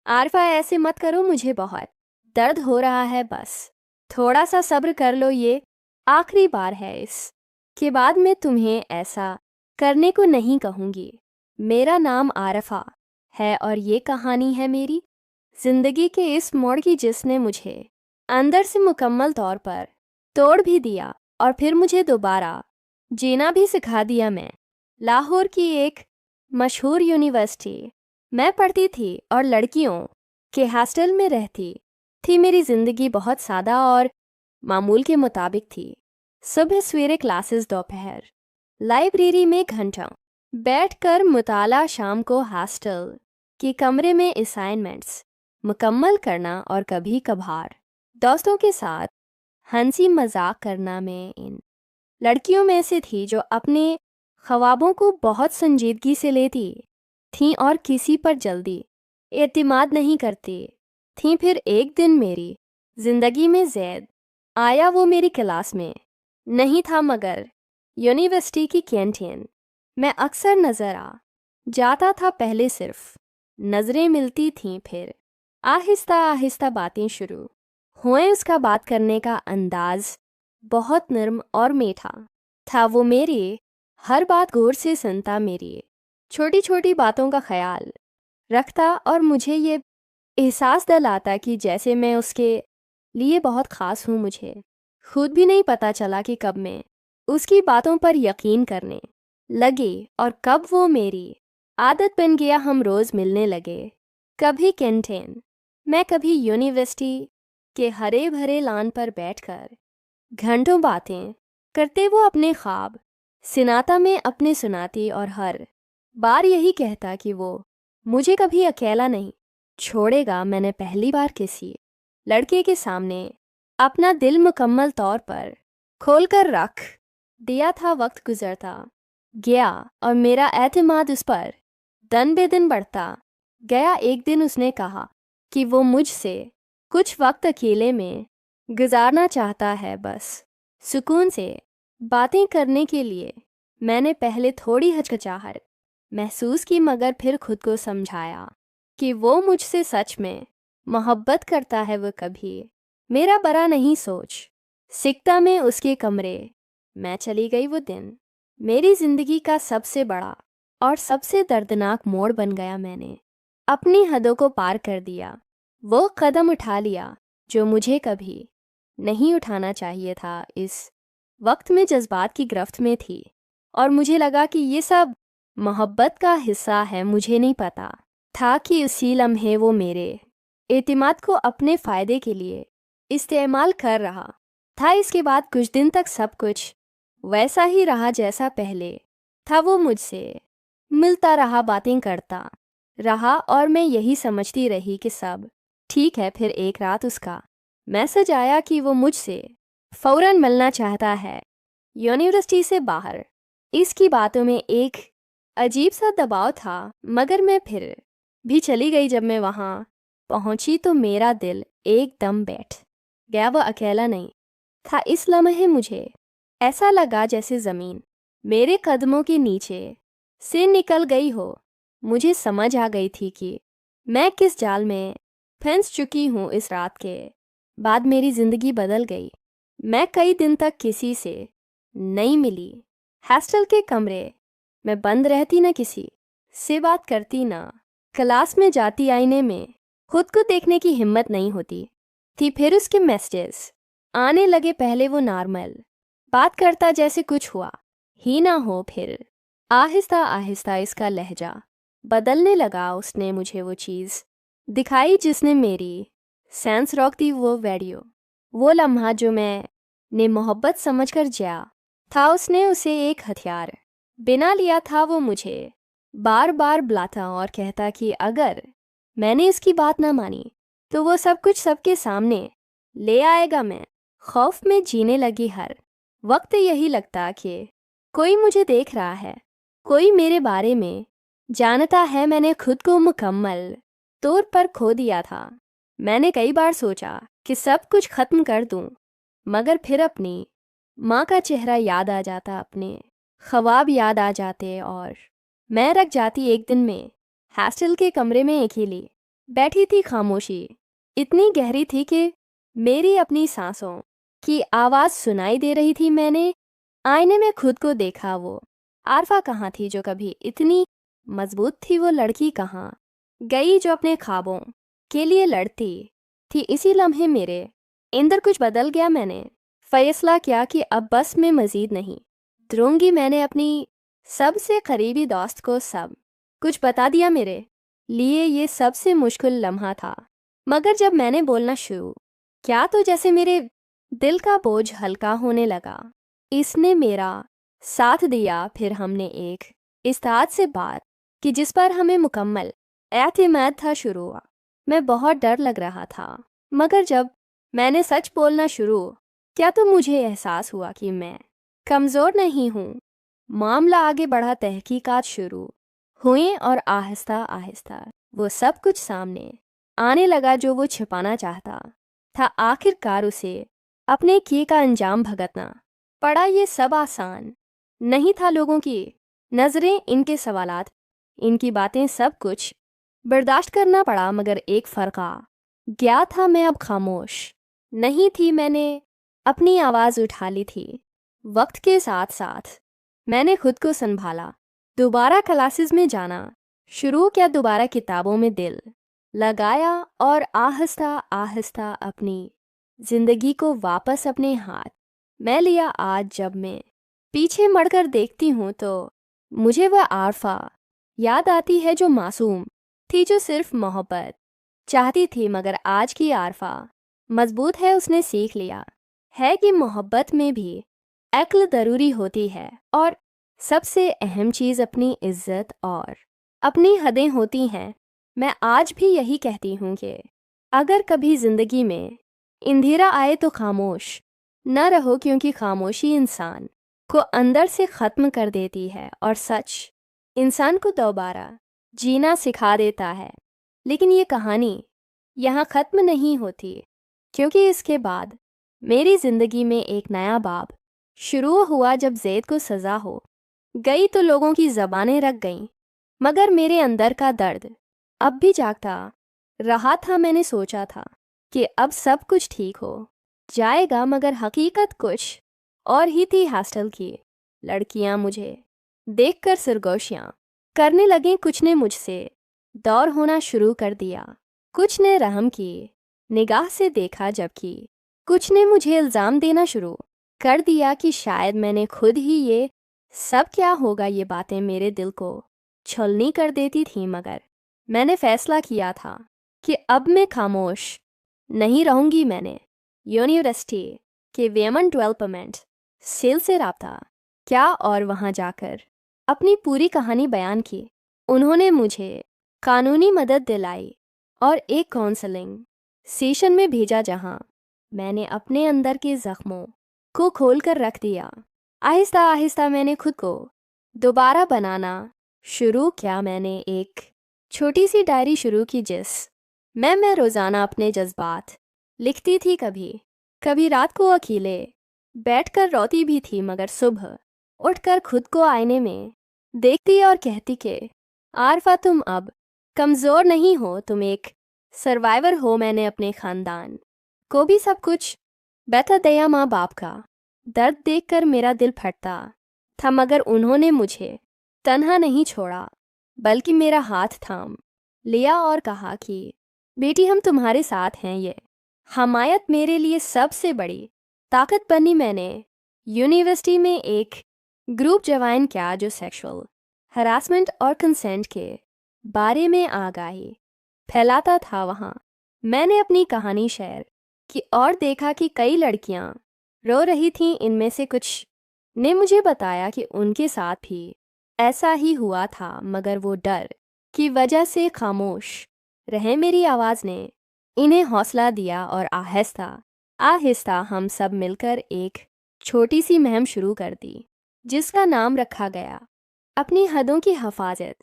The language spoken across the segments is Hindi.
आरफा ऐसे मत करो, मुझे बहुत दर्द हो रहा है, बस थोड़ा सा सब्र कर लो, ये आखिरी बार है, इस के बाद मैं तुम्हें ऐसा करने को नहीं कहूँगी। मेरा नाम आरफा है और ये कहानी है मेरी जिंदगी के इस मोड़ की, जिसने मुझे अंदर से मुकम्मल तौर पर तोड़ भी दिया और फिर मुझे दोबारा जीना भी सिखा दिया। मैं लाहौर की एक मशहूर यूनिवर्सिटी मैं पढ़ती थी और लड़कियों के हॉस्टल में रहती थी। मेरी ज़िंदगी बहुत सादा और मामूल के मुताबिक थी। सुबह सवेरे क्लासेस, दोपहर लाइब्रेरी में घंटों बैठकर मुताला, शाम को हॉस्टल के कमरे में असाइनमेंट्स मुकम्मल करना और कभी कभार दोस्तों के साथ हंसी मजाक करना। मैं इन लड़कियों में से थी जो अपने ख्वाबों को बहुत संजीदगी से लेती थीं और किसी पर जल्दी एतमाद नहीं करती थीं। फिर एक दिन मेरी ज़िंदगी में जैद आया। वो मेरी क्लास में नहीं था मगर यूनिवर्सिटी की कैंटीन में अक्सर नज़र आ जाता था। पहले सिर्फ नज़रें मिलती थीं, फिर आहिस्ता आहिस्ता बातें शुरू हुए। उसका बात करने का अंदाज बहुत नर्म और मीठा था। वो मेरी हर बात गौर से सुनता, मेरी छोटी छोटी बातों का ख्याल रखता और मुझे ये एहसास दिलाता कि जैसे मैं उसके लिए बहुत ख़ास हूँ। मुझे खुद भी नहीं पता चला कि कब मैं उसकी बातों पर यकीन करने लगी और कब वो मेरी आदत बन गया। हम रोज़ मिलने लगे, कभी कैंटीन में, कभी यूनिवर्सिटी के हरे भरे लान पर बैठकर घंटों बातें करते। वो अपने ख्वाब सुनाता, मैं अपने सुनाती और हर बार यही कहता कि वो मुझे कभी अकेला नहीं छोड़ेगा। मैंने पहली बार किसी लड़के के सामने अपना दिल मुकम्मल तौर पर खोलकर रख दिया था। वक्त गुजरता गया और मेरा एतमाद उस पर दिन बे दिन बढ़ता गया। एक दिन उसने कहा कि वो मुझसे कुछ वक्त अकेले में गुजारना चाहता है, बस सुकून से बातें करने के लिए। मैंने पहले थोड़ी हिचकिचाहट महसूस की, मगर फिर खुद को समझाया कि वो मुझसे सच में मोहब्बत करता है। वो कभी मेरा बुरा नहीं सोच सकता। मैं उसके कमरे में चली गई। वो दिन मेरी ज़िंदगी का सबसे बड़ा और सबसे दर्दनाक मोड़ बन गया। मैंने अपनी हदों को पार कर दिया, वो कदम उठा लिया जो मुझे कभी नहीं उठाना चाहिए था। इस वक्त में जज्बात की गिरफ्त में थी और मुझे लगा कि ये सब मोहब्बत का हिस्सा है। मुझे नहीं पता था कि उसी लम्हे वो मेरे एतमाद को अपने फ़ायदे के लिए इस्तेमाल कर रहा था। इसके बाद कुछ दिन तक सब कुछ वैसा ही रहा जैसा पहले था। वो मुझसे मिलता रहा, बातें करता रहा और मैं यही समझती रही कि सब ठीक है। फिर एक रात उसका मैसेज आया कि वो मुझसे फ़ौरन मिलना चाहता है, यूनिवर्सिटी से बाहर। इसकी बातों में एक अजीब सा दबाव था, मगर मैं फिर भी चली गई। जब मैं वहाँ पहुँची तो मेरा दिल एकदम बैठ गया। वो अकेला नहीं था। इस लम्हे मुझे ऐसा लगा जैसे ज़मीन मेरे कदमों के नीचे से निकल गई हो। मुझे समझ आ गई थी कि मैं किस जाल में फंस चुकी हूँ। इस रात के बाद मेरी ज़िंदगी बदल गई। मैं कई दिन तक किसी से नहीं मिली, हॉस्टल के कमरे में बंद रहती, न किसी से बात करती, ना क्लास में जाती। आईने में खुद को देखने की हिम्मत नहीं होती थी। फिर उसके मैसेजेस आने लगे। पहले वो नॉर्मल बात करता जैसे कुछ हुआ ही ना हो, फिर आहिस्ता आहिस्ता इसका लहजा बदलने लगा। उसने मुझे वो चीज़ दिखाई जिसने मेरी सांस रोक दी। वो वीडियो, वो लम्हा जो मैंने मोहब्बत समझकर जिया था, उसने उसे एक हथियार बिना लिया था। वो मुझे बार बार बुलाता और कहता कि अगर मैंने इसकी बात ना मानी तो वो सब कुछ सबके सामने ले आएगा। मैं खौफ में जीने लगी। हर वक्त यही लगता कि कोई मुझे देख रहा है, कोई मेरे बारे में जानता है। मैंने खुद को मुकम्मल तौर पर खो दिया था। मैंने कई बार सोचा कि सब कुछ ख़त्म कर दूं, मगर फिर अपनी माँ का चेहरा याद आ जाता, अपने ख्वाब याद आ जाते और मैं रख जाती। एक दिन में हॉस्टल के कमरे में अकेली बैठी थी खामोशी, इतनी गहरी थी कि मेरी अपनी सांसों की आवाज़ सुनाई दे रही थी। मैंने आईने में खुद को देखा। वो आरफा कहाँ थी जो कभी इतनी मजबूत थी? वो लड़की कहाँ गई जो अपने ख्वाबों के लिए लड़ती थी? इसी लम्हे मेरे अंदर कुछ बदल गया। मैंने फैसला किया कि अब बस मैं मज़ीद नहीं दूंगी। मैंने अपनी सबसे करीबी दोस्त को सब कुछ बता दिया। मेरे लिए ये सबसे मुश्किल लम्हा था, मगर जब मैंने बोलना शुरू किया तो जैसे मेरे दिल का बोझ हल्का होने लगा। इसने मेरा साथ दिया। फिर हमने एक इस्ताद से बात की जिस पर हमें मुकम्मल एतमाद था शुरू हुआ। मैं बहुत डर लग रहा था, मगर जब मैंने सच बोलना शुरू किया तो मुझे एहसास हुआ कि मैं कमज़ोर नहीं हूँ। मामला आगे बढ़ा, तहकीकात शुरू हुई और आहिस्ता आहिस्ता वो सब कुछ सामने आने लगा जो वो छिपाना चाहता था। आखिरकार उसे अपने किए का अंजाम भुगतना पड़ा। ये सब आसान नहीं था। लोगों की नज़रें, इनके सवालात, इनकी बातें, सब कुछ बर्दाश्त करना पड़ा। मगर एक फ़र्क आ गया था, मैं अब खामोश नहीं थी। मैंने अपनी आवाज़ उठा ली थी। वक्त के साथ साथ मैंने खुद को संभाला, दोबारा क्लासेस में जाना शुरू किया, दोबारा किताबों में दिल लगाया और आहिस्ता आहिस्ता अपनी ज़िंदगी को वापस अपने हाथ में लिया। आज जब मैं पीछे मड़कर देखती हूँ तो मुझे वह आरफा याद आती है जो मासूम थी, जो सिर्फ मोहब्बत चाहती थी। मगर आज की आरफा मजबूत है। उसने सीख लिया है कि मोहब्बत में भी अक्ल ज़रूरी होती है, और सबसे अहम चीज़ अपनी इज्जत और अपनी हदें होती हैं। मैं आज भी यही कहती हूँ कि अगर कभी ज़िंदगी में अंधेरा आए तो खामोश न रहो, क्योंकि खामोशी इंसान को अंदर से ख़त्म कर देती है और सच इंसान को दोबारा जीना सिखा देता है। लेकिन ये कहानी यहाँ ख़त्म नहीं होती, क्योंकि इसके बाद मेरी ज़िंदगी में एक नया बाब शुरू हुआ। जब ज़ैद को सज़ा हो गई तो लोगों की ज़बानें रख गईं, मगर मेरे अंदर का दर्द अब भी जागता रहा था। मैंने सोचा था कि अब सब कुछ ठीक हो जाएगा, मगर हकीकत कुछ और ही थी। हॉस्टल की लड़कियां मुझे देखकर सरगोशियां करने लगीं। कुछ ने मुझसे दौर होना शुरू कर दिया, कुछ ने रहम की निगाह से देखा, जबकि कुछ ने मुझे इल्ज़ाम देना शुरू कर दिया कि शायद मैंने खुद ही ये सब क्या होगा। ये बातें मेरे दिल को छलनी कर देती थी, मगर मैंने फैसला किया था कि अब मैं खामोश नहीं रहूंगी। मैंने यूनिवर्सिटी के वेमन डेवलपमेंट सेल से रब्ता किया और वहां जाकर अपनी पूरी कहानी बयान की। उन्होंने मुझे कानूनी मदद दिलाई और एक काउंसलिंग सेशन में भेजा, जहां मैंने अपने अंदर के ज़ख्मों को खोल कर रख दिया। आहिस्ता आहिस्ता मैंने खुद को दोबारा बनाना शुरू किया। मैंने एक छोटी सी डायरी शुरू की जिस मैं रोज़ाना अपने जज्बात लिखती थी। कभी कभी रात को अकेले बैठकर रोती भी थी, मगर सुबह उठकर खुद को आईने में देखती और कहती कि आरफा, तुम अब कमज़ोर नहीं हो, तुम एक सर्वाइवर हो। मैंने अपने ख़ानदान को भी सब कुछ बता दिया। माँ बाप का दर्द देखकर मेरा दिल फटता था, मगर उन्होंने मुझे तन्हा नहीं छोड़ा, बल्कि मेरा हाथ थाम लिया और कहा कि बेटी, हम तुम्हारे साथ हैं। ये हमायत मेरे लिए सबसे बड़ी ताकत बनी। मैंने यूनिवर्सिटी में एक ग्रुप ज्वाइन किया जो सेक्सुअल हरासमेंट और कंसेंट के बारे में आगाही फैलाता था। वहाँ मैंने अपनी कहानी शेयर की और देखा कि कई लड़कियाँ रो रही थीं। इनमें से कुछ ने मुझे बताया कि उनके साथ भी ऐसा ही हुआ था, मगर वो डर की वजह से खामोश रहे। मेरी आवाज़ ने इन्हें हौसला दिया और आहिस्ता आहिस्ता हम सब मिलकर एक छोटी सी मुहिम शुरू कर दी, जिसका नाम रखा गया अपनी हदों की हिफाजत।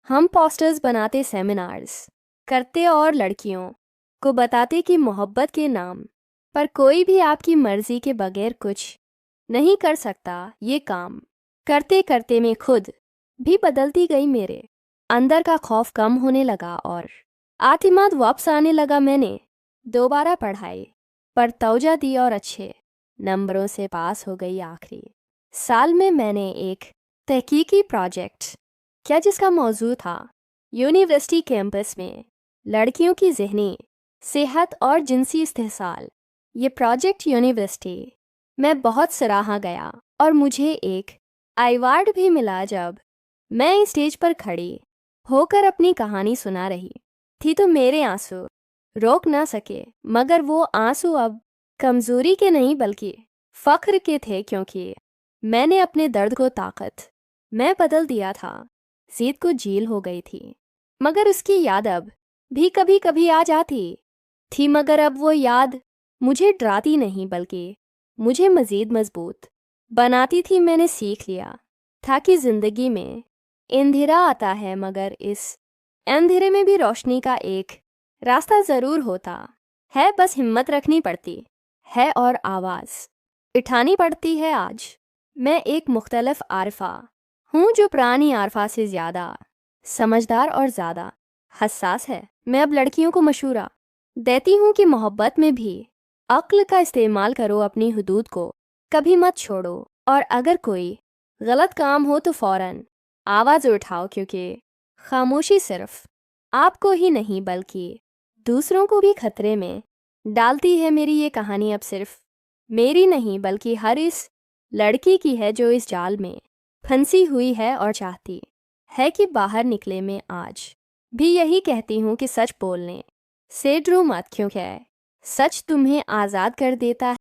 हम पोस्टर्स बनाते, सेमिनार्स करते और लड़कियों को बताते कि मोहब्बत के नाम पर कोई भी आपकी मर्ज़ी के बगैर कुछ नहीं कर सकता। ये काम करते करते मैं खुद भी बदलती गई। मेरे अंदर का खौफ कम होने लगा और आतिमाद वापस आने लगा। मैंने दोबारा पढ़ाई पर तवज्जो दी और अच्छे नंबरों से पास हो गई। आखिरी साल में मैंने एक तहकीकी प्रोजेक्ट किया जिसका मौजू था यूनिवर्सिटी कैंपस में लड़कियों की ज़हनी सेहत और जिनसी इस्तेहसाल। ये प्रोजेक्ट यूनिवर्सिटी में बहुत सराहा गया और मुझे एक अवार्ड भी मिला। जब मैं इस स्टेज पर खड़ी होकर अपनी कहानी सुना रही थी तो मेरे आंसू रोक ना सके, मगर वो आंसू अब कमज़ोरी के नहीं बल्कि फ़ख्र के थे, क्योंकि मैंने अपने दर्द को ताकत में बदल दिया था। जीत को झील हो गई थी, मगर उसकी याद अब भी कभी कभी आ जाती थी, मगर अब वो याद मुझे डराती नहीं बल्कि मुझे मज़ीद मजबूत बनाती थी। मैंने सीख लिया था कि ज़िंदगी में अंधेरा आता है, मगर इस अंधेरे में भी रोशनी का एक रास्ता ज़रूर होता है। बस हिम्मत रखनी पड़ती है और आवाज़ उठानी पड़ती है। आज मैं एक मुख्तलिफ आरफा हूँ जो पुरानी आरफा से ज़्यादा समझदार और ज़्यादा हसास है। मैं अब लड़कियों को मशवरा देती हूँ कि मोहब्बत में भी अक्ल का इस्तेमाल करो, अपनी हुदूद को कभी मत छोड़ो, और अगर कोई गलत काम हो तो फ़ौरन आवाज़ उठाओ, क्योंकि खामोशी सिर्फ आपको ही नहीं बल्कि दूसरों को भी खतरे में डालती है। मेरी ये कहानी अब सिर्फ मेरी नहीं बल्कि हर इस लड़की की है जो इस जाल में फंसी हुई है और चाहती है कि बाहर निकले। मैं आज भी यही कहती हूँ कि सच बोलने से डरो मत, क्योंकि सच तुम्हें आज़ाद कर देता है।